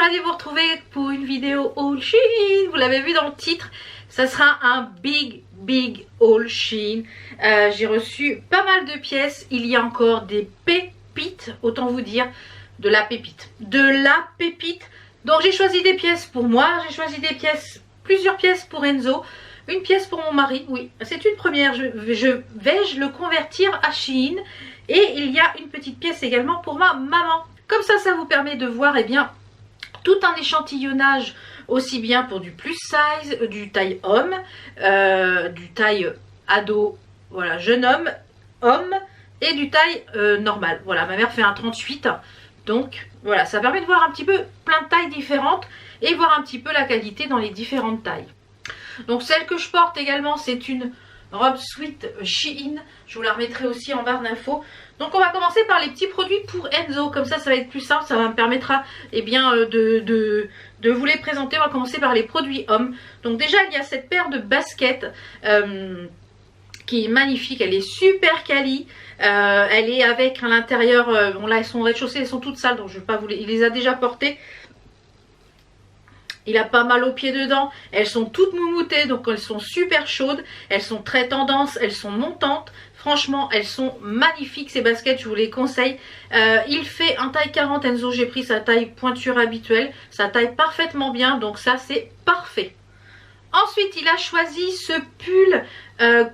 ravie de vous retrouver pour une vidéo haul Shein. Vous l'avez vu dans le titre, ça sera un big haul Shein. J'ai reçu pas mal de pièces. Il y a encore des pépites, autant vous dire de la pépite. De la pépite. Donc j'ai choisi des pièces pour moi, j'ai choisi des pièces, plusieurs pièces pour Enzo. Une pièce pour mon mari, oui, c'est une première. Je vais le convertir à Shein. Et il y a une petite pièce également pour ma maman. Comme ça vous permet de voir bien tout un échantillonnage, aussi bien pour du plus size, du taille homme, du taille ado, voilà, jeune homme, et du taille normal. Voilà, ma mère fait un 38, donc voilà, ça permet de voir un petit peu plein de tailles différentes et voir un petit peu la qualité dans les différentes tailles. Donc celle que je porte également, c'est une robe sweat Shein. Je vous la remettrai aussi en barre d'infos. Donc on va commencer par les petits produits pour Enzo. Comme ça va être plus simple. Ça me permettra de vous les présenter. On va commencer par les produits hommes. Donc déjà il y a cette paire de baskets qui est magnifique. Elle est super quali. Elle est avec à l'intérieur. Bon là elles sont au rez-de-chaussée. Elles sont toutes sales. Donc je ne vais pas vous les... Il les a déjà portées. Il a pas mal aux pieds dedans. Elles sont toutes moumoutées, donc elles sont super chaudes. Elles sont très tendance, elles sont montantes. Franchement, elles sont magnifiques ces baskets, je vous les conseille. Il fait un taille 40 Enzo, j'ai pris sa taille pointure habituelle. Ça taille parfaitement bien, donc ça c'est parfait. Ensuite, il a choisi ce pull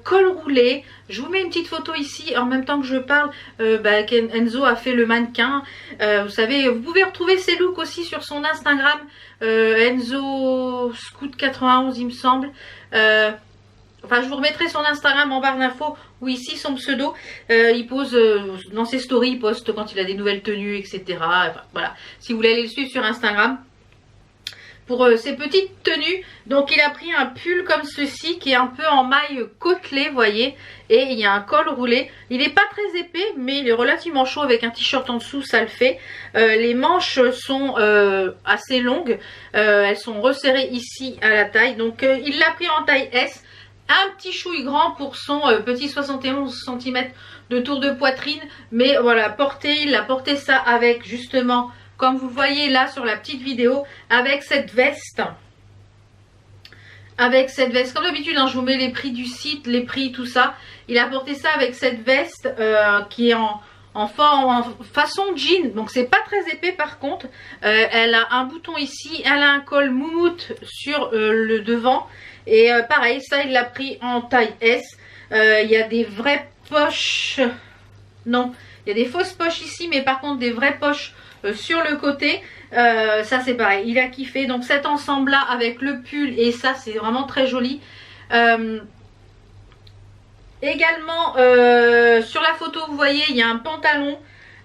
col roulé. Je vous mets une petite photo ici en même temps que je parle. Enzo a fait le mannequin. Vous savez, vous pouvez retrouver ses looks aussi sur son Instagram. Enzo Scout 91 il me semble. Enfin, je vous remettrai son Instagram en barre d'infos. Ou ici son pseudo. Il pose dans ses stories, il poste quand il a des nouvelles tenues, etc. Enfin, voilà. Si vous voulez aller le suivre sur Instagram. Pour ses petites tenues, donc il a pris un pull comme ceci qui est un peu en maille côtelée, vous voyez, et il y a un col roulé. Il n'est pas très épais mais il est relativement chaud, avec un t-shirt en dessous ça le fait. Les manches sont assez longues, elles sont resserrées ici à la taille, donc il l'a pris en taille S. Un petit chouille grand pour son petit 71 cm de tour de poitrine, mais voilà, il a porté ça avec justement, comme vous voyez là sur la petite vidéo, avec cette veste. Comme d'habitude, hein, je vous mets les prix du site, les prix, tout ça. Il a porté ça avec cette veste qui est en façon jean. Donc c'est pas très épais par contre. Elle a un bouton ici, elle a un col moumoute sur le devant. Et pareil, ça il l'a pris en taille S. Il y a des vraies poches. Non, il y a des fausses poches ici, mais par contre des vraies poches sur le côté. Ça c'est pareil, il a kiffé. Donc cet ensemble là avec le pull et ça c'est vraiment très joli. Également sur la photo vous voyez il y a un pantalon.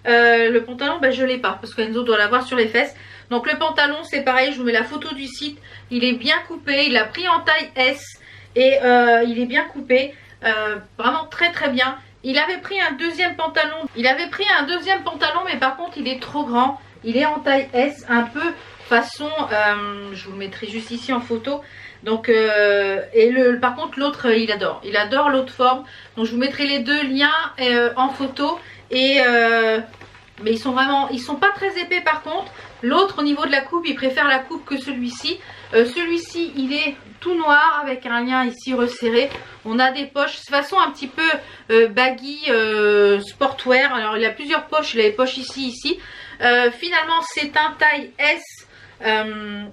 Le pantalon je l'ai pas parce qu'Enzo doit l'avoir sur les fesses. Donc le pantalon c'est pareil, je vous mets la photo du site. Il est bien coupé, il a pris en taille S et il est bien coupé, vraiment très très bien. Il avait pris un deuxième pantalon. Mais par contre il est trop grand. Il est en taille S, un peu façon, je vous le mettrai juste ici en photo. Donc par contre l'autre il adore l'autre forme. Donc je vous mettrai les deux liens en photo. Et mais ils sont pas très épais par contre. L'autre au niveau de la coupe, il préfère la coupe que celui-ci. Celui-ci il est tout noir avec un lien ici resserré. On a des poches de façon un petit peu baggy, sportwear. Alors il a plusieurs poches, il a les poches ici. Finalement c'est un taille S.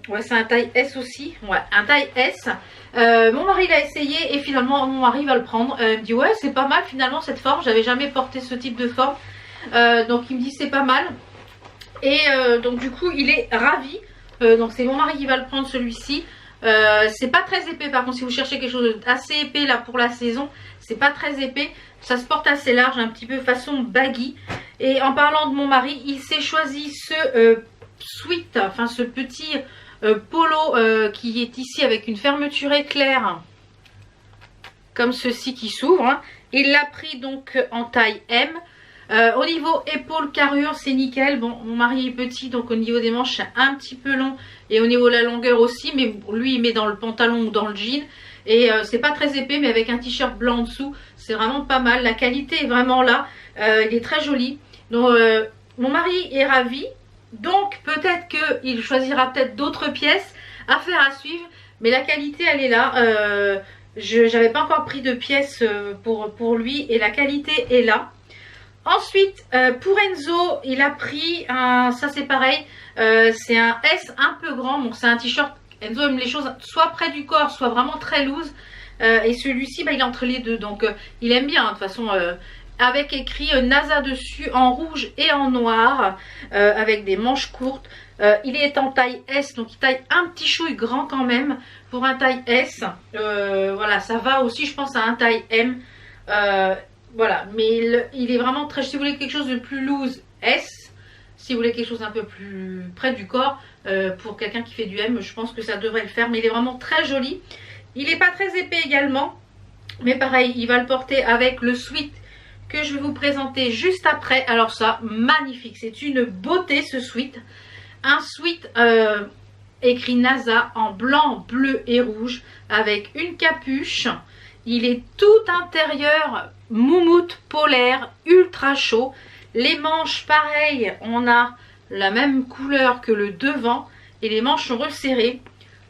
Ouais, c'est un taille S aussi. Ouais, un taille S. Mon mari l'a essayé et finalement mon mari va le prendre. Il me dit ouais c'est pas mal finalement cette forme. J'avais jamais porté ce type de forme. Donc il me dit c'est pas mal. Et donc du coup il est ravi. Donc c'est mon mari qui va le prendre celui-ci. C'est pas très épais par contre, si vous cherchez quelque chose d'assez épais là pour la saison, c'est pas très épais. Ça se porte assez large, un petit peu façon baggy. Et en parlant de mon mari, il s'est choisi ce sweat, enfin ce petit polo qui est ici avec une fermeture éclair comme ceci qui s'ouvre. Hein. Il l'a pris donc en taille M. Au niveau épaule carrure c'est nickel. Bon mon mari est petit donc au niveau des manches c'est un petit peu long et au niveau de la longueur aussi, mais lui il met dans le pantalon ou dans le jean et c'est pas très épais, mais avec un t-shirt blanc en dessous c'est vraiment pas mal. La qualité est vraiment là, il est très joli. Donc mon mari est ravi. Donc peut-être qu'il choisira peut-être d'autres pièces. Affaire à suivre. Mais la qualité elle est là. Je n'avais pas encore pris de pièces pour lui. Et la qualité est là. Ensuite pour Enzo il a pris un, ça c'est pareil. C'est un S un peu grand. Bon c'est un t-shirt. Enzo aime les choses soit près du corps, soit vraiment très loose. Et celui-ci, bah, il est entre les deux. Donc, il aime bien, hein, de toute façon. Avec écrit NASA dessus, en rouge et en noir. Avec des manches courtes. Il est en taille S. Donc, il taille un petit chouille grand quand même. Pour un taille S. Voilà, ça va aussi, je pense, à un taille M. Voilà, mais il est vraiment très... Si vous voulez quelque chose de plus loose, S. Si vous voulez quelque chose un peu plus près du corps, pour quelqu'un qui fait du M, je pense que ça devrait le faire. Mais il est vraiment très joli. Il n'est pas très épais également. Mais pareil, il va le porter avec le sweat que je vais vous présenter juste après. Alors ça, magnifique. C'est une beauté ce sweat. Un sweat écrit NASA en blanc, bleu et rouge. Avec une capuche. Il est tout intérieur moumoute polaire, ultra chaud. Les manches, pareil, on a la même couleur que le devant et les manches sont resserrées.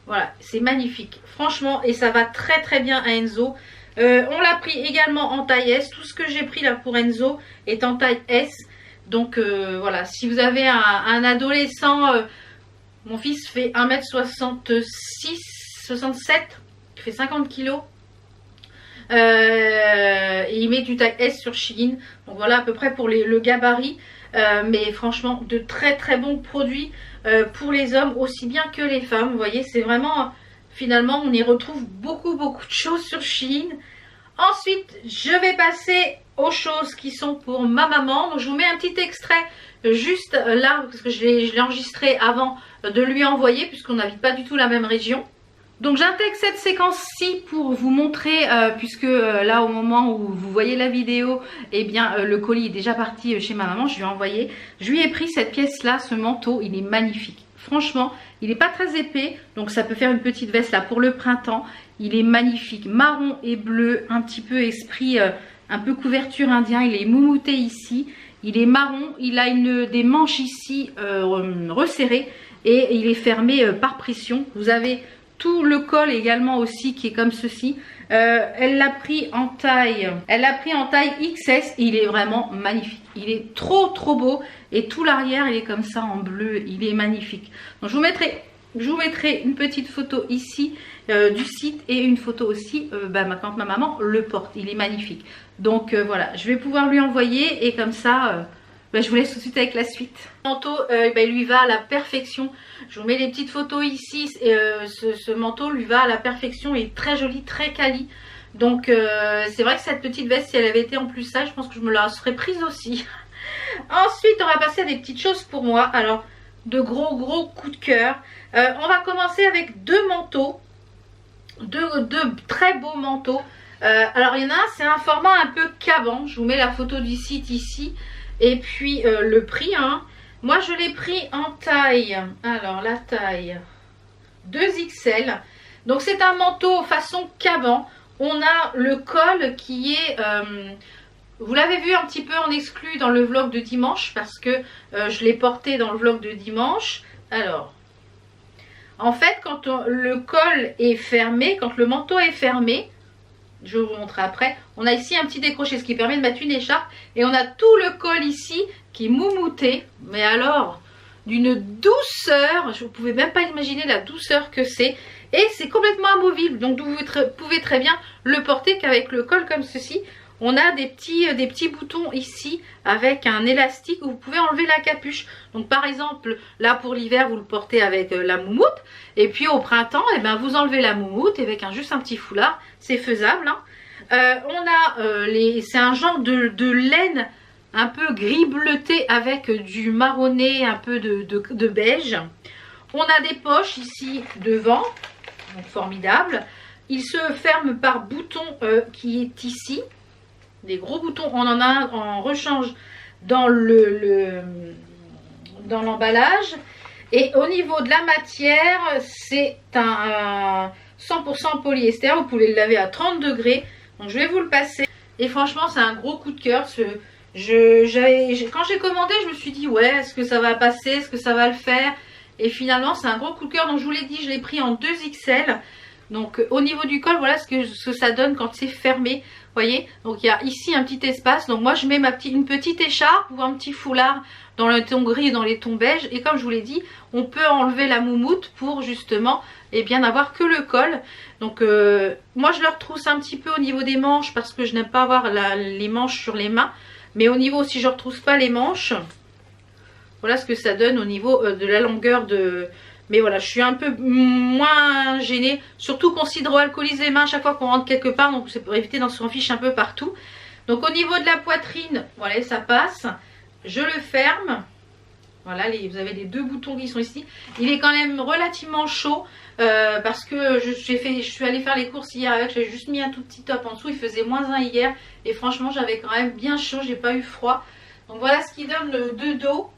Voilà, c'est magnifique, franchement, et ça va très très bien à Enzo. On l'a pris également en taille S. Tout ce que j'ai pris là pour Enzo est en taille S. Donc voilà, si vous avez un adolescent, mon fils fait 1m66, 67, il fait 50 kg. Et il met du taille S sur Shein. Donc voilà à peu près pour le gabarit. Mais franchement de très très bons produits pour les hommes aussi bien que les femmes. Vous voyez, c'est vraiment, finalement on y retrouve beaucoup de choses sur Shein. Ensuite je vais passer aux choses qui sont pour ma maman. Donc je vous mets un petit extrait juste là parce que je l'ai enregistré avant de lui envoyer puisqu'on n'habite pas du tout la même région. Donc j'intègre cette séquence-ci pour vous montrer, puisque là au moment où vous voyez la vidéo, eh bien le colis est déjà parti chez ma maman, je lui ai envoyé. Je lui ai pris cette pièce-là, ce manteau, il est magnifique. Franchement, il n'est pas très épais, donc ça peut faire une petite veste là pour le printemps. Il est magnifique, marron et bleu, un petit peu esprit, un peu couverture indien, il est moumouté ici. Il est marron, il a des manches ici resserrées et il est fermé par pression. Vous avez tout le col également aussi qui est comme ceci. Elle l'a pris en taille XS et il est vraiment magnifique. Il est trop beau et tout l'arrière il est comme ça en bleu. Il est magnifique. Donc je vous mettrai une petite photo ici du site et une photo aussi quand ma maman le porte. Il est magnifique. Donc voilà, je vais pouvoir lui envoyer et comme ça... je vous laisse tout de suite avec la suite. Le manteau lui va à la perfection. Je vous mets des petites photos ici. Ce manteau lui va à la perfection. Il est très joli, très quali. Donc c'est vrai que cette petite veste, si elle avait été en plus ça, je pense que je me la serais prise aussi. Ensuite on va passer à des petites choses pour moi. Alors de gros coups de cœur. On va commencer avec deux manteaux. Deux très beaux manteaux. Alors il y en a un, c'est un format un peu caban. Je vous mets la photo du site ici. Et puis le prix, hein. Moi je l'ai pris en taille, alors la taille 2XL. Donc c'est un manteau façon caban. On a le col qui est, vous l'avez vu un petit peu en exclu dans le vlog de dimanche parce que je l'ai porté dans le vlog de dimanche. Alors, en fait quand le col est fermé, quand le manteau est fermé, je vais vous montrer après. On a ici un petit décroché, ce qui permet de mettre une écharpe. Et on a tout le col ici qui est moumouté. Mais alors, d'une douceur. Je ne pouvais même pas imaginer la douceur que c'est. Et c'est complètement amovible. Donc vous pouvez très bien le porter qu'avec le col comme ceci. On a des petits boutons ici avec un élastique où vous pouvez enlever la capuche. Donc par exemple, là pour l'hiver, vous le portez avec la moumoute. Et puis au printemps, eh ben, vous enlevez la moumoute avec juste un petit foulard. C'est faisable. Hein. C'est un genre de laine un peu gris bleuté avec du marronné, un peu de beige. On a des poches ici devant. Donc formidable. Il se ferme par bouton qui est ici. Des gros boutons, on en a un en rechange dans l'emballage. Et au niveau de la matière, c'est un 100% polyester. Vous pouvez le laver à 30 degrés. Donc je vais vous le passer. Et franchement, c'est un gros coup de cœur. Quand j'ai commandé, je me suis dit ouais, est-ce que ça va passer, est-ce que ça va le faire? Et finalement c'est un gros coup de cœur. Donc je vous l'ai dit, je l'ai pris en 2XL. Donc au niveau du col, voilà ce que ça donne quand c'est fermé. Vous voyez, donc il y a ici un petit espace. Donc moi je mets une petite écharpe ou un petit foulard dans le ton gris et dans les tons beige. Et comme je vous l'ai dit, on peut enlever la moumoute pour justement bien n'avoir que le col. Donc moi je le retrousse un petit peu au niveau des manches parce que je n'aime pas avoir les manches sur les mains. Mais au niveau, si je ne retrousse pas les manches, voilà ce que ça donne au niveau de la longueur de... Mais voilà, je suis un peu moins gênée. Surtout qu'on s'hydroalcoolise les mains à chaque fois qu'on rentre quelque part. Donc c'est pour éviter d'en s'en fiche un peu partout. Donc au niveau de la poitrine, voilà, ça passe. Je le ferme. Voilà, vous avez les deux boutons qui sont ici. Il est quand même relativement chaud. Parce que je suis allée faire les courses hier avec. J'ai juste mis un tout petit top en dessous. Il faisait -1 hier. Et franchement, j'avais quand même bien chaud. J'ai pas eu froid. Donc voilà ce qui donne de dos.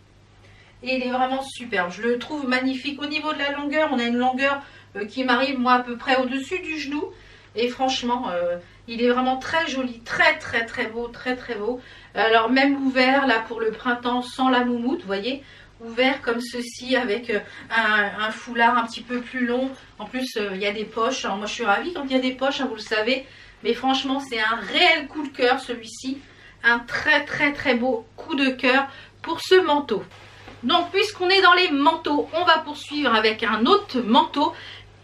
Et il est vraiment superbe. Je le trouve magnifique. Au niveau de la longueur, on a une longueur qui m'arrive moi à peu près au-dessus du genou. Et franchement, il est vraiment très joli. Très très très beau. Très très beau. Alors même ouvert là pour le printemps sans la moumoute, vous voyez. Ouvert comme ceci avec un foulard un petit peu plus long. En plus, il y a des poches. Alors moi je suis ravie quand il y a des poches, hein, vous le savez. Mais franchement, c'est un réel coup de cœur celui-ci. Un très très très beau coup de cœur pour ce manteau. Donc puisqu'on est dans les manteaux, on va poursuivre avec un autre manteau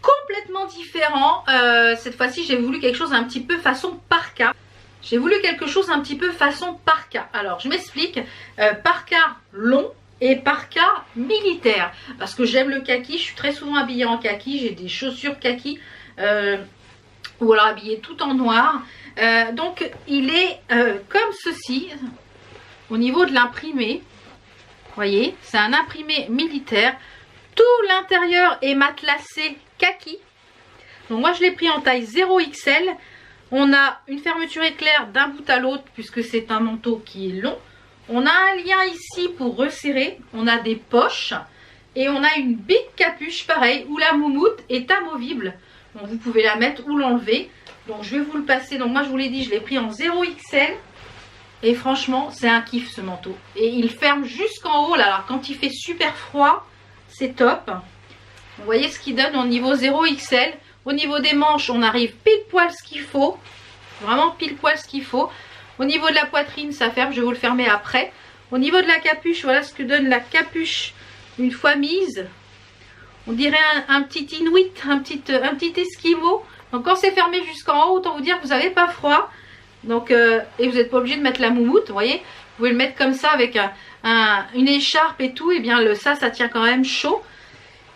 complètement différent. Cette fois-ci, j'ai voulu quelque chose un petit peu façon parka. J'ai voulu quelque chose un petit peu façon parka. Alors, je m'explique. Parka long et parka militaire. Parce que j'aime le kaki. Je suis très souvent habillée en kaki. J'ai des chaussures kaki. Ou alors habillée tout en noir. Donc, il est comme ceci. Au niveau de l'imprimé. Vous voyez, c'est un imprimé militaire. Tout l'intérieur est matelassé kaki. Donc moi je l'ai pris en taille 0XL. On a une fermeture éclair d'un bout à l'autre puisque c'est un manteau qui est long. On a un lien ici pour resserrer. On a des poches. Et on a une big capuche pareil où la moumoute est amovible. Donc vous pouvez la mettre ou l'enlever. Donc je vais vous le passer. Donc moi je vous l'ai dit, je l'ai pris en 0XL. Et franchement, c'est un kiff ce manteau. Et il ferme jusqu'en haut là. Alors quand il fait super froid, c'est top. Vous voyez ce qu'il donne au niveau 0XL. Au niveau des manches, on arrive pile poil ce qu'il faut. Vraiment pile poil ce qu'il faut. Au niveau de la poitrine, ça ferme. Je vais vous le fermer après. Au niveau de la capuche, voilà ce que donne la capuche une fois mise. On dirait un petit inuit, un petit esquimau. Donc quand c'est fermé jusqu'en haut, autant vous dire que vous n'avez pas froid. Donc, et vous n'êtes pas obligé de mettre la moumoute, vous voyez. Vous pouvez le mettre comme ça avec une écharpe et tout. Et bien ça tient quand même chaud.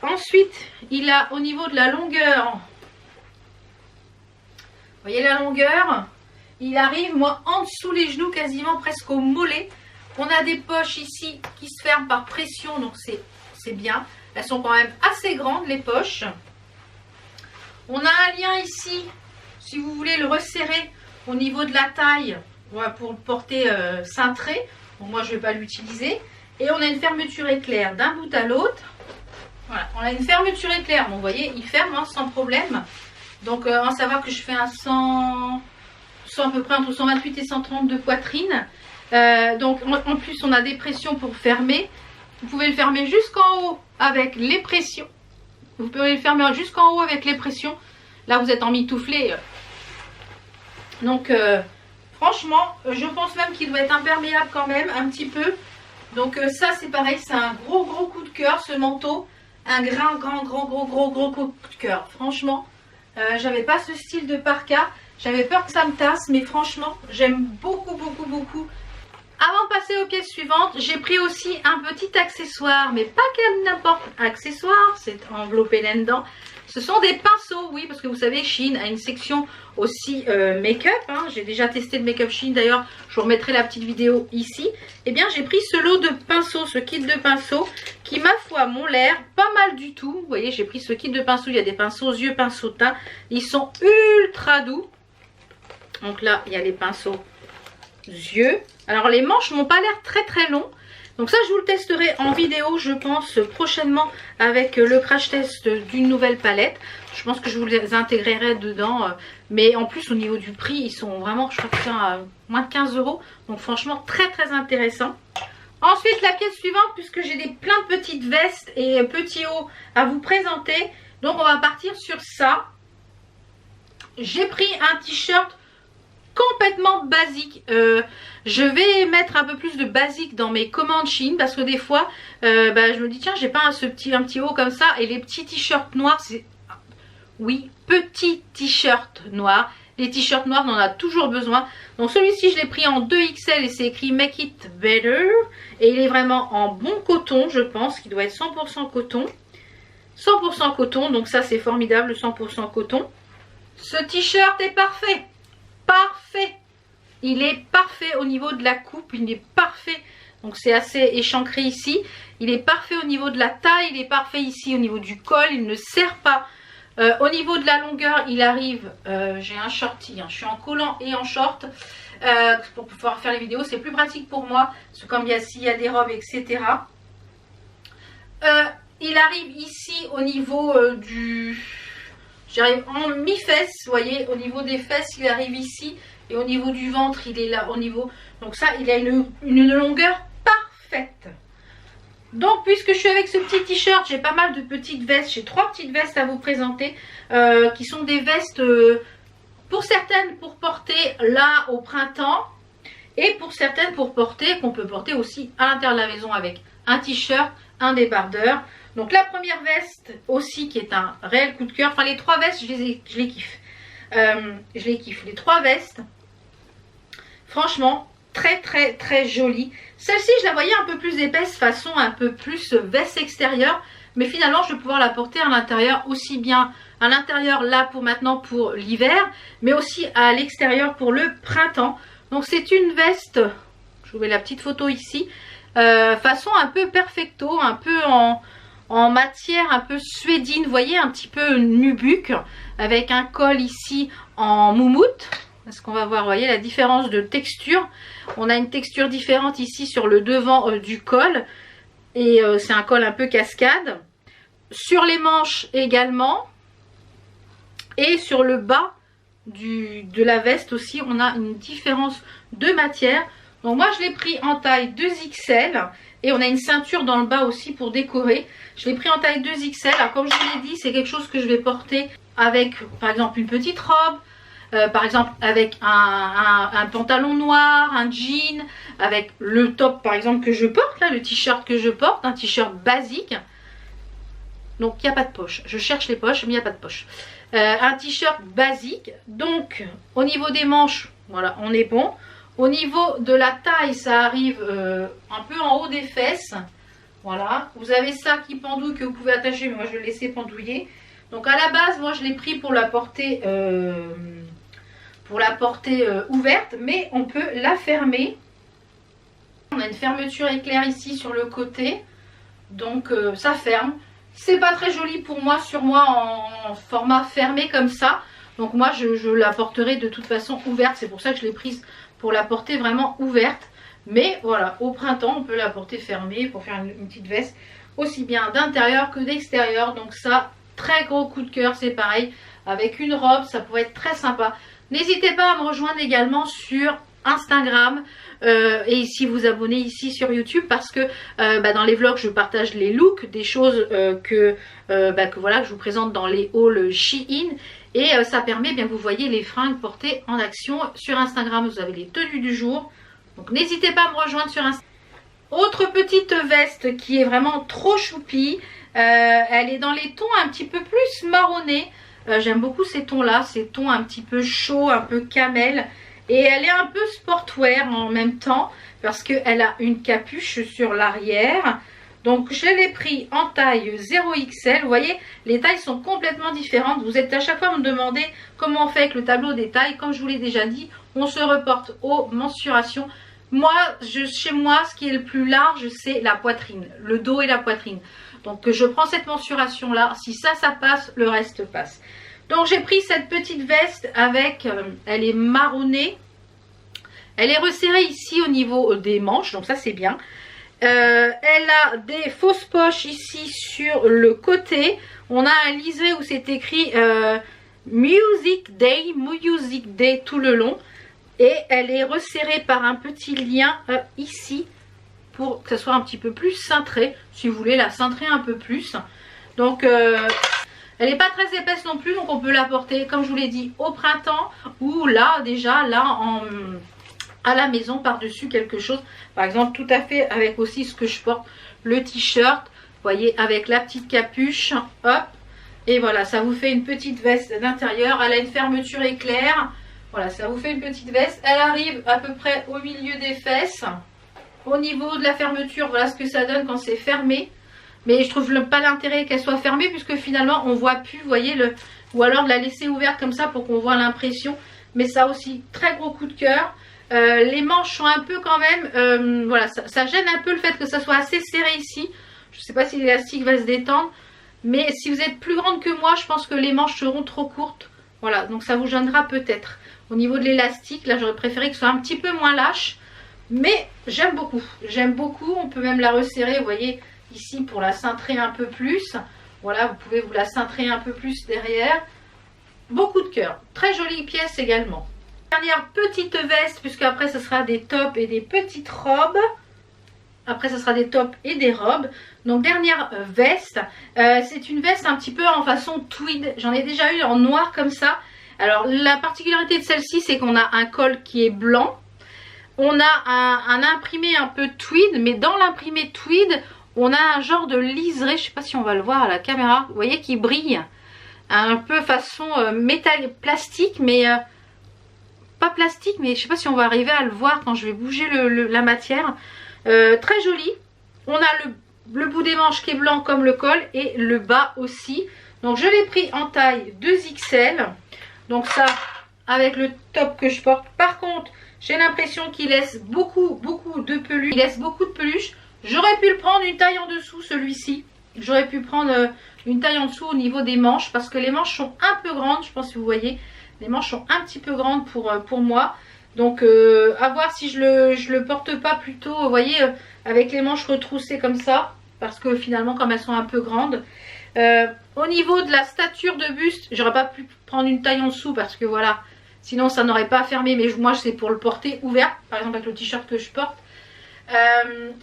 Ensuite, il a au niveau de la longueur, vous voyez la longueur, il arrive moi en dessous les genoux, quasiment presque au mollet. On a des poches ici qui se ferment par pression, donc c'est bien. Elles sont quand même assez grandes les poches. On a un lien ici, si vous voulez le resserrer au niveau de la taille, voilà, pour le porter cintré. Bon, moi je ne vais pas l'utiliser. Et on a une fermeture éclair d'un bout à l'autre. Voilà, on a une fermeture éclair. Bon, vous voyez, il ferme hein, sans problème. Donc, à savoir que je fais un 100 à peu près entre 128 et 130 de poitrine. Donc, en plus, on a des pressions pour fermer. Vous pouvez le fermer jusqu'en haut avec les pressions. Vous pouvez le fermer jusqu'en haut avec les pressions. Là, vous êtes en mitouflé. Donc, franchement, je pense même qu'il doit être imperméable quand même, un petit peu. Donc, ça, c'est pareil, c'est un gros coup de cœur, ce manteau. Un gros coup de cœur. Franchement, j'avais pas ce style de parka. J'avais peur que ça me tasse, mais franchement, j'aime beaucoup. Avant de passer aux pièces suivantes, j'ai pris aussi un petit accessoire, mais pas quel n'importe accessoire, c'est enveloppé là-dedans. Ce sont des pinceaux, oui, parce que vous savez, Shein a une section aussi make-up. Hein. J'ai déjà testé le make-up Shein, d'ailleurs, je vous remettrai la petite vidéo ici. Eh bien, j'ai pris ce lot de pinceaux, ce kit de pinceaux, qui, ma foi, m'ont l'air pas mal du tout. Vous voyez, j'ai pris ce kit de pinceaux, il y a des pinceaux yeux, pinceaux teint. Ils sont ultra doux. Donc là, il y a les pinceaux yeux. Alors, les manches n'ont pas l'air très longs. Donc ça, je vous le testerai en vidéo, je pense, prochainement avec le crash test d'une nouvelle palette. Je pense que je vous les intégrerai dedans. Mais en plus, au niveau du prix, ils sont vraiment, je crois que c'est à moins de 15 €. Donc franchement, très très intéressant. Ensuite, la pièce suivante, puisque j'ai plein de petites vestes et petits hauts à vous présenter. Donc on va partir sur ça. J'ai pris un t-shirt complètement basique. Je vais mettre un peu plus de basique dans mes commandes Shein parce que des fois je me dis tiens, j'ai pas un petit haut comme ça, et les petits t-shirts noirs, c'est oui, petits t-shirts noirs. Les t-shirts noirs, on en a toujours besoin. Donc celui-ci, je l'ai pris en 2XL et c'est écrit Make It Better, et il est vraiment en bon coton, je pense qu'il doit être 100% coton. 100% coton, donc ça c'est formidable, le 100% coton. Ce t-shirt est parfait. Parfait, il est parfait au niveau de la coupe, il est parfait, donc c'est assez échancré ici, il est parfait au niveau de la taille, il est parfait ici au niveau du col, il ne serre pas. Au niveau de la longueur, il arrive, j'ai un shorty, hein, je suis en collant et en short, pour pouvoir faire les vidéos, c'est plus pratique pour moi, parce que comme il y a des robes, etc. Il arrive ici au niveau j'arrive en mi-fesse, vous voyez, au niveau des fesses, il arrive ici. Et au niveau du ventre, il est là, au niveau... Donc ça, il a une longueur parfaite. Donc, puisque je suis avec ce petit t-shirt, j'ai pas mal de petites vestes. J'ai 3 petites vestes à vous présenter. Qui sont des vestes, pour certaines, pour porter là au printemps. Et pour certaines, pour porter, qu'on peut porter aussi à l'intérieur de la maison avec un t-shirt, un débardeur. Donc la première veste aussi qui est un réel coup de cœur. Enfin les 3 vestes, je les kiffe. Je les kiffe. Les 3 vestes, franchement, très très très jolies. Celle-ci, je la voyais un peu plus épaisse, façon un peu plus veste extérieure. Mais finalement, je vais pouvoir la porter à l'intérieur, aussi bien à l'intérieur là pour maintenant pour l'hiver, mais aussi à l'extérieur pour le printemps. Donc c'est une veste, je vous mets la petite photo ici, façon un peu perfecto, un peu en matière un peu suédine, vous voyez, un petit peu nubuck, avec un col ici en moumoute. Est-ce qu'on va voir, vous voyez, la différence de texture. On a une texture différente ici sur le devant du col. Et c'est un col un peu cascade. Sur les manches également. Et sur le bas de la veste aussi, on a une différence de matière. Donc moi, je l'ai pris en taille 2XL. Et on a une ceinture dans le bas aussi pour décorer. Je l'ai pris en taille 2XL. Alors comme je vous l'ai dit, c'est quelque chose que je vais porter avec, par exemple, une petite robe. Par exemple, avec un pantalon noir, un jean. Avec le top, par exemple, que je porte. Là, le t-shirt que je porte. Un t-shirt basique. Donc, il n'y a pas de poche. Je cherche les poches, mais il n'y a pas de poche. Un t-shirt basique. Donc, au niveau des manches, voilà, on est bon. Au niveau de la taille, ça arrive un peu en haut des fesses. Voilà. Vous avez ça qui pendouille que vous pouvez attacher, mais moi je vais le laisser pendouiller. Donc à la base, moi je l'ai pris pour la porter, ouverte, mais on peut la fermer. On a une fermeture éclair ici sur le côté. Donc ça ferme. C'est pas très joli pour moi, sur moi en format fermé comme ça. Donc moi je la porterai de toute façon ouverte. C'est pour ça que je l'ai prise pour la porter vraiment ouverte. Mais voilà, au printemps, on peut la porter fermée pour faire une petite veste aussi bien d'intérieur que d'extérieur. Donc ça, très gros coup de cœur, c'est pareil. Avec une robe, ça pourrait être très sympa. N'hésitez pas à me rejoindre également sur Instagram et si vous abonnez ici sur YouTube, parce que dans les vlogs, je partage les looks, des choses que voilà, je vous présente dans les hauls Shein. Et ça permet, bien, vous voyez les fringues portées en action. Sur Instagram, vous avez les tenues du jour. Donc n'hésitez pas à me rejoindre sur Instagram. Autre petite veste qui est vraiment trop choupie. Elle est dans les tons un petit peu plus marronnés. J'aime beaucoup ces tons là, ces tons un petit peu chauds, un peu camel. Et elle est un peu sportwear en même temps, parce qu'elle a une capuche sur l'arrière. Donc je l'ai pris en taille 0XL. Vous voyez, les tailles sont complètement différentes. Vous êtes à chaque fois à me demander comment on fait avec le tableau des tailles. Comme je vous l'ai déjà dit, on se reporte aux mensurations. Moi, chez moi, ce qui est le plus large, c'est la poitrine, le dos et la poitrine. Donc je prends cette mensuration là. Si ça passe, le reste passe. Donc j'ai pris cette petite veste avec, elle est marronnée. Elle est resserrée ici au niveau des manches, donc ça c'est bien. Elle a des fausses poches ici sur le côté. On a un liseré où c'est écrit Music Day tout le long. Et elle est resserrée par un petit lien ici pour que ça soit un petit peu plus cintré. Si vous voulez la cintrer un peu plus. Donc elle n'est pas très épaisse non plus. Donc on peut la porter comme je vous l'ai dit au printemps. Ou là déjà là à la maison par-dessus quelque chose. Par exemple tout à fait avec aussi ce que je porte. Le t-shirt. Vous voyez avec la petite capuche. Hop. Et voilà ça vous fait une petite veste d'intérieur. Elle a une fermeture éclair. Voilà, ça vous fait une petite veste. Elle arrive à peu près au milieu des fesses. Au niveau de la fermeture, voilà ce que ça donne quand c'est fermé. Mais je trouve pas l'intérêt qu'elle soit fermée puisque finalement on voit plus, vous voyez, ou alors de la laisser ouverte comme ça pour qu'on voit l'impression. Mais ça aussi, très gros coup de cœur. Les manches sont un peu quand même, voilà, ça gêne un peu le fait que ça soit assez serré ici. Je ne sais pas si l'élastique va se détendre. Mais si vous êtes plus grande que moi, je pense que les manches seront trop courtes. Voilà, donc ça vous gênera peut-être. Au niveau de l'élastique, là j'aurais préféré que ce soit un petit peu moins lâche. Mais j'aime beaucoup. J'aime beaucoup. On peut même la resserrer, vous voyez, ici pour la cintrer un peu plus. Voilà, vous pouvez vous la cintrer un peu plus derrière. Beaucoup de cœur. Très jolie pièce également. Dernière petite veste, puisque après ce sera des tops et des petites robes. Après ce sera des tops et des robes. Donc dernière veste. C'est une veste un petit peu en façon tweed. J'en ai déjà eu en noir comme ça. Alors la particularité de celle-ci c'est qu'on a un col qui est blanc. On a un imprimé un peu tweed. Mais dans l'imprimé tweed on a un genre de liseré. Je ne sais pas si on va le voir à la caméra. Vous voyez qui brille. Un peu façon métal plastique. Mais pas plastique. Mais je ne sais pas si on va arriver à le voir quand je vais bouger la matière. Très joli. On a le bout des manches qui est blanc comme le col. Et le bas aussi. Donc je l'ai pris en taille 2XL. Donc ça, avec le top que je porte. Par contre, j'ai l'impression qu'il laisse beaucoup de peluche. Il laisse beaucoup de peluche. J'aurais pu le prendre une taille en dessous, celui-ci. J'aurais pu prendre une taille en dessous au niveau des manches. Parce que les manches sont un peu grandes. Je pense que vous voyez. Les manches sont un petit peu grandes pour moi. Donc, à voir si je le porte pas plutôt, vous voyez, avec les manches retroussées comme ça. Parce que finalement, comme elles sont un peu grandes. Au niveau de la stature de buste, j'aurais pas pu prendre une taille en dessous parce que voilà, sinon ça n'aurait pas fermé. Mais moi c'est pour le porter ouvert, par exemple avec le t-shirt que je porte.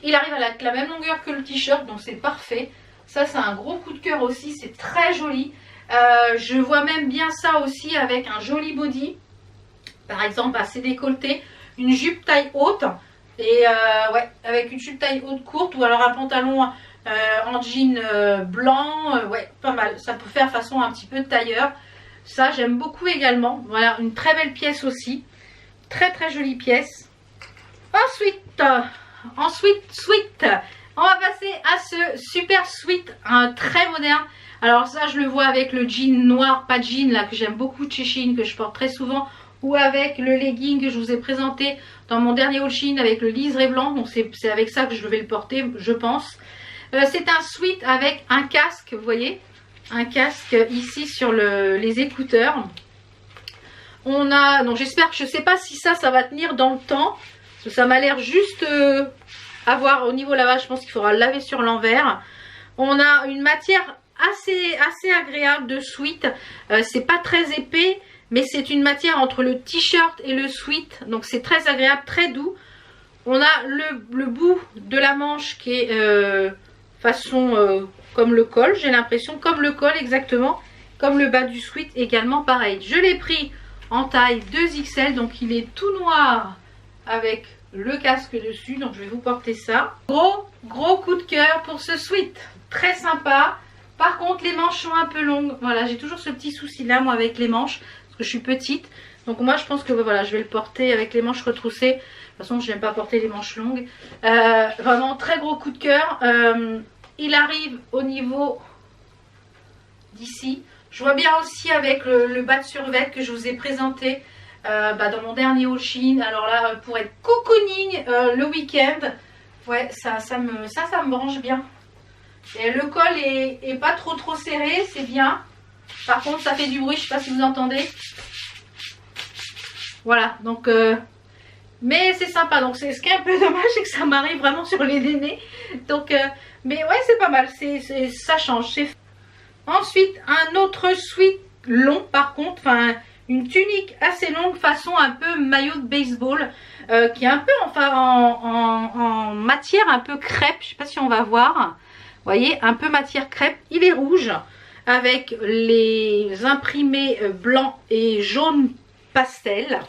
Il arrive à la même longueur que le t-shirt, donc c'est parfait. Ça c'est un gros coup de cœur aussi, c'est très joli. Je vois même bien ça aussi avec un joli body. Par exemple assez décolleté, une jupe taille haute. Et ouais, avec une jupe taille haute courte ou alors un pantalon en jean blanc, ouais, pas mal. Ça peut faire façon un petit peu de tailleur. Ça, j'aime beaucoup également. Voilà, une très belle pièce aussi. Très jolie pièce. Ensuite, on va passer à ce super sweat, un très moderne. Alors ça, je le vois avec le jean noir, pas de jean là, que j'aime beaucoup de chez Shein, que je porte très souvent. Ou avec le legging que je vous ai présenté dans mon dernier haul Shein avec le liseré blanc. Donc c'est avec ça que je vais le porter, je pense. C'est un sweat avec un casque, vous voyez, un casque ici sur les écouteurs. On a, donc j'espère que je ne sais pas si ça va tenir dans le temps. Parce que ça m'a l'air juste à voir au niveau lavage, je pense qu'il faudra le laver sur l'envers. On a une matière assez agréable de sweat. C'est pas très épais, mais c'est une matière entre le t-shirt et le sweat. Donc c'est très agréable, très doux. On a le bout de la manche qui est façon comme le col, j'ai l'impression, comme le col exactement, comme le bas du sweat également pareil. Je l'ai pris en taille 2XL, donc il est tout noir avec le casque dessus, donc je vais vous porter ça. Gros coup de cœur pour ce sweat, très sympa. Par contre les manches sont un peu longues, voilà, j'ai toujours ce petit souci là moi avec les manches, parce que je suis petite. Donc moi je pense que voilà, je vais le porter avec les manches retroussées. De toute façon je n'aime pas porter les manches longues. Vraiment très gros coup de cœur. Il arrive au niveau d'ici. Je vois bien aussi avec le bas de survêt que je vous ai présenté dans mon dernier haul Shein. Alors là pour être cocooning le week-end. Ouais, ça me branche bien. Et le col est pas trop serré, c'est bien. Par contre ça fait du bruit, je sais pas si vous entendez. Voilà, donc Mais c'est sympa. Donc ce qui est un peu dommage, c'est que ça m'arrive vraiment sur les nénés. Donc, mais ouais, c'est pas mal. Ça change. Ensuite, un autre sweat long par contre. Enfin, une tunique assez longue façon un peu maillot de baseball. Qui est un peu en matière un peu crêpe. Je sais pas si on va voir. Vous voyez, un peu matière crêpe. Il est rouge. Avec les imprimés blancs et jaunes pastel.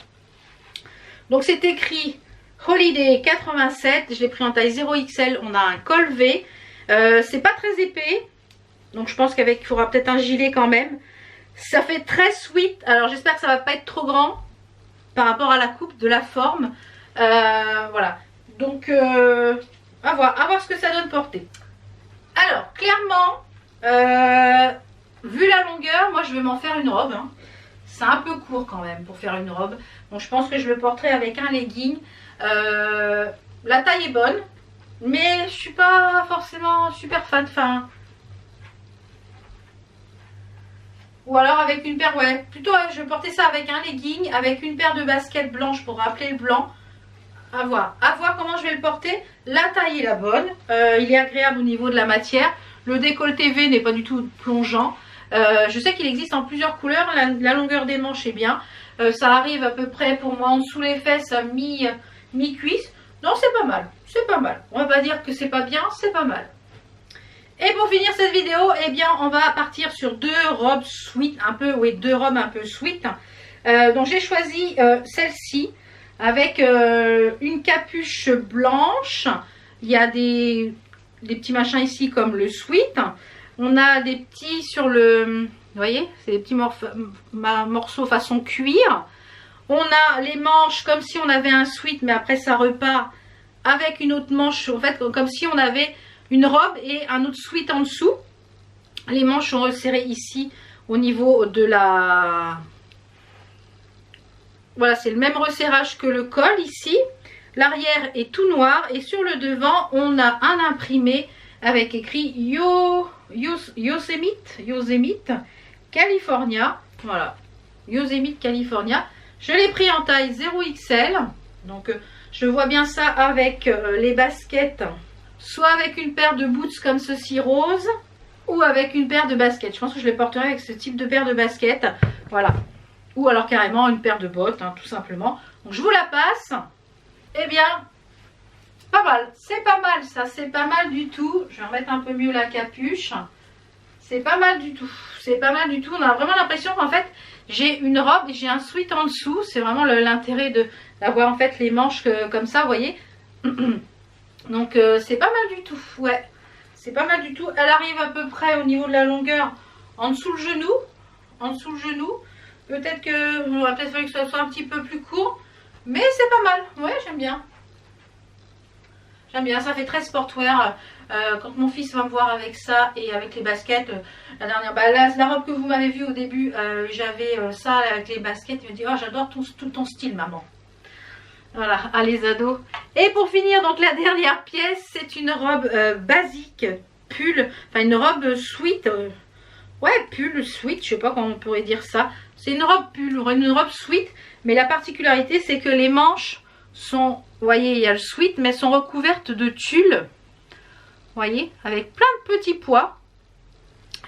Donc c'est écrit Holiday 87. Je l'ai pris en taille 0XL. On a un col V. C'est pas très épais. Donc je pense qu'avec, il faudra peut-être un gilet quand même. Ça fait très sweet. Alors j'espère que ça va pas être trop grand par rapport à la coupe de la forme. Voilà. Donc à voir ce que ça donne portée. Alors clairement, vu la longueur, moi je vais m'en faire une robe. Hein. C'est un peu court quand même pour faire une robe. Donc je pense que je le porterai avec un legging. La taille est bonne. Mais je suis pas forcément super fan. Enfin, ou alors avec une paire, ouais. Plutôt je vais porter ça avec un legging, avec une paire de baskets blanches pour rappeler le blanc. À voir comment je vais le porter. La taille est la bonne. Il est agréable au niveau de la matière. Le décolleté V n'est pas du tout plongeant. Je sais qu'il existe en plusieurs couleurs. La longueur des manches est bien. Ça arrive à peu près pour moi en dessous les fesses à mi-cuisse. Non, c'est pas mal. C'est pas mal. On va pas dire que c'est pas bien, c'est pas mal. Et pour finir cette vidéo, eh bien, on va partir sur deux robes sweat. Un peu, oui, deux robes un peu sweat. Donc j'ai choisi celle-ci avec une capuche blanche. Il y a des petits machins ici comme le sweat. On a des petits sur le... Vous voyez, c'est des petits morceaux façon cuir. On a les manches comme si on avait un sweat, mais après ça repart avec une autre manche. En fait, comme si on avait une robe et un autre sweat en dessous. Les manches sont resserrées ici au niveau de la... Voilà, c'est le même resserrage que le col ici. L'arrière est tout noir et sur le devant, on a un imprimé avec écrit Yosemite California. Voilà, Yosemite California. Je l'ai pris en taille 0XL. Donc, je vois bien ça avec les baskets. Soit avec une paire de boots comme ceci rose. Ou avec une paire de baskets. Je pense que je les porterai avec ce type de paire de baskets. Voilà. Ou alors carrément une paire de bottes, hein, tout simplement. Donc, je vous la passe. Eh bien, pas mal. C'est pas mal ça. C'est pas mal du tout. Je vais remettre un peu mieux la capuche. C'est pas mal du tout. C'est pas mal du tout. On a vraiment l'impression qu'en fait, j'ai une robe et j'ai un sweat en dessous. C'est vraiment l'intérêt d'avoir en fait les manches comme ça, vous voyez. Donc, c'est pas mal du tout. Ouais, c'est pas mal du tout. Elle arrive à peu près au niveau de la longueur en dessous le genou. En dessous le genou. Peut-être que on va peut-être fallu que ça soit un petit peu plus court. Mais c'est pas mal. Ouais, j'aime bien. J'aime bien. Ça fait très sportwear. Quand mon fils va me voir avec ça et avec les baskets, la dernière, la robe que vous m'avez vue au début, j'avais ça avec les baskets. Il me dit, oh, j'adore tout ton style, maman. Voilà, à les ados. Et pour finir, donc la dernière pièce, c'est une robe basique, pull, enfin une robe sweat. Ouais, pull, sweat, je sais pas comment on pourrait dire ça. C'est une robe pull, une robe sweat, mais la particularité, c'est que les manches sont, vous voyez, il y a le sweat, mais elles sont recouvertes de tulle. Vous voyez, avec plein de petits pois.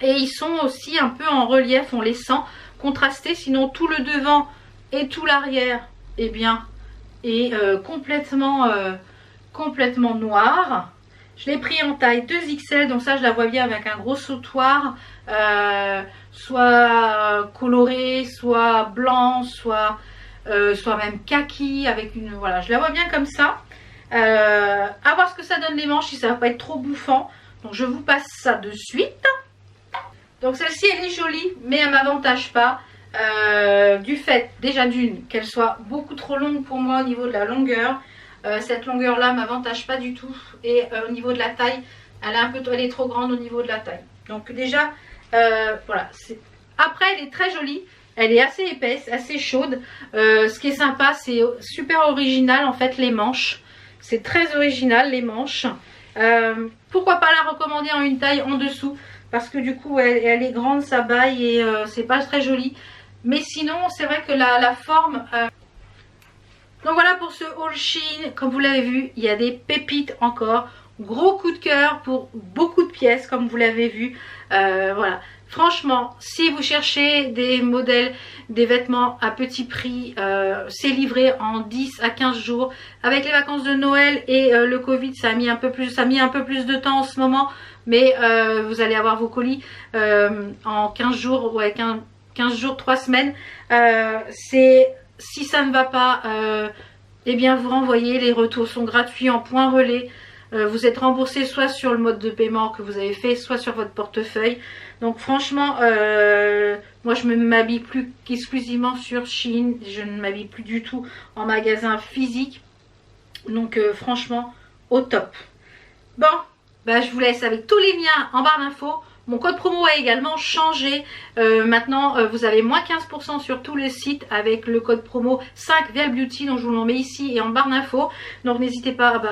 Et ils sont aussi un peu en relief, on les sent contrastés, sinon tout le devant et tout l'arrière, eh bien, est complètement noir. Je l'ai pris en taille 2XL, donc ça je la vois bien avec un gros sautoir, soit coloré, soit blanc, soit même kaki, avec une, voilà, je la vois bien comme ça. À voir ce que ça donne les manches, si ça va pas être trop bouffant. Donc je vous passe ça de suite. Donc celle-ci elle est jolie, mais elle m'avantage pas. Du fait déjà d'une qu'elle soit beaucoup trop longue pour moi au niveau de la longueur. Cette longueur là m'avantage pas du tout. Et au niveau de la taille, elle est trop grande au niveau de la taille. Donc déjà voilà. Après elle est très jolie. Elle est assez épaisse, assez chaude. Ce qui est sympa, c'est super original en fait les manches. C'est très original les manches. Pourquoi pas la recommander en une taille en dessous, parce que du coup elle est grande, ça baille et c'est pas très joli. Mais sinon c'est vrai que la forme Donc voilà pour ce haul Shein. Comme vous l'avez vu, il y a des pépites encore. Gros coup de cœur pour beaucoup de pièces comme vous l'avez vu. Voilà. Franchement, si vous cherchez des modèles, des vêtements à petit prix, c'est livré en 10 à 15 jours. Avec les vacances de Noël et le Covid, ça a mis un peu plus de temps en ce moment. Mais vous allez avoir vos colis en 15 jours, ouais, 15 jours, 3 semaines. Si ça ne va pas, eh bien vous renvoyez. Les retours sont gratuits en point relais. Vous êtes remboursé soit sur le mode de paiement que vous avez fait, soit sur votre portefeuille. Donc franchement, moi je ne m'habille plus qu'exclusivement sur Shein. Je ne m'habille plus du tout en magasin physique. Donc franchement, au top. Bon, bah, je vous laisse avec tous les liens en barre d'infos. Mon code promo a également changé. Maintenant, vous avez moins 15% sur tout le site avec le code promo 5VLBeauty. Donc, je vous le mets ici et en barre d'infos. Donc, n'hésitez pas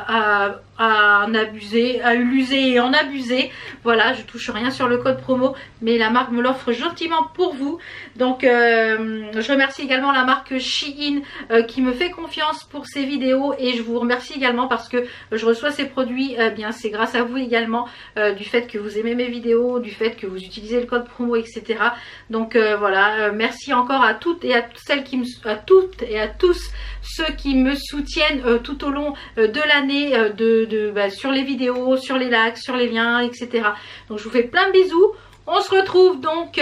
à en abuser, à l'user et en abuser. Voilà, je touche rien sur le code promo, mais la marque me l'offre gentiment pour vous. Donc, je remercie également la marque Shein qui me fait confiance pour ces vidéos. Et je vous remercie également parce que je reçois ces produits. Bien, c'est grâce à vous également du fait que vous aimez mes vidéos, du fait que vous utilisez le code promo, etc. Donc voilà, merci encore à toutes et à celles qui à toutes et à tous ceux qui me soutiennent tout au long de l'année sur les vidéos, sur les likes, sur les liens, etc. Donc je vous fais plein de bisous. On se retrouve donc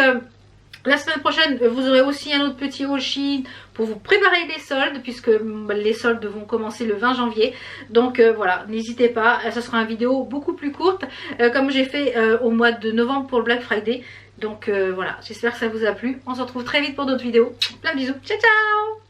la semaine prochaine. Vous aurez aussi un autre petit haul Shein pour vous préparer les soldes, puisque les soldes vont commencer le 20 janvier. Donc voilà, n'hésitez pas, ça sera une vidéo beaucoup plus courte, comme j'ai fait au mois de novembre pour le Black Friday. Donc voilà, j'espère que ça vous a plu. On se retrouve très vite pour d'autres vidéos. Plein de bisous, ciao ciao.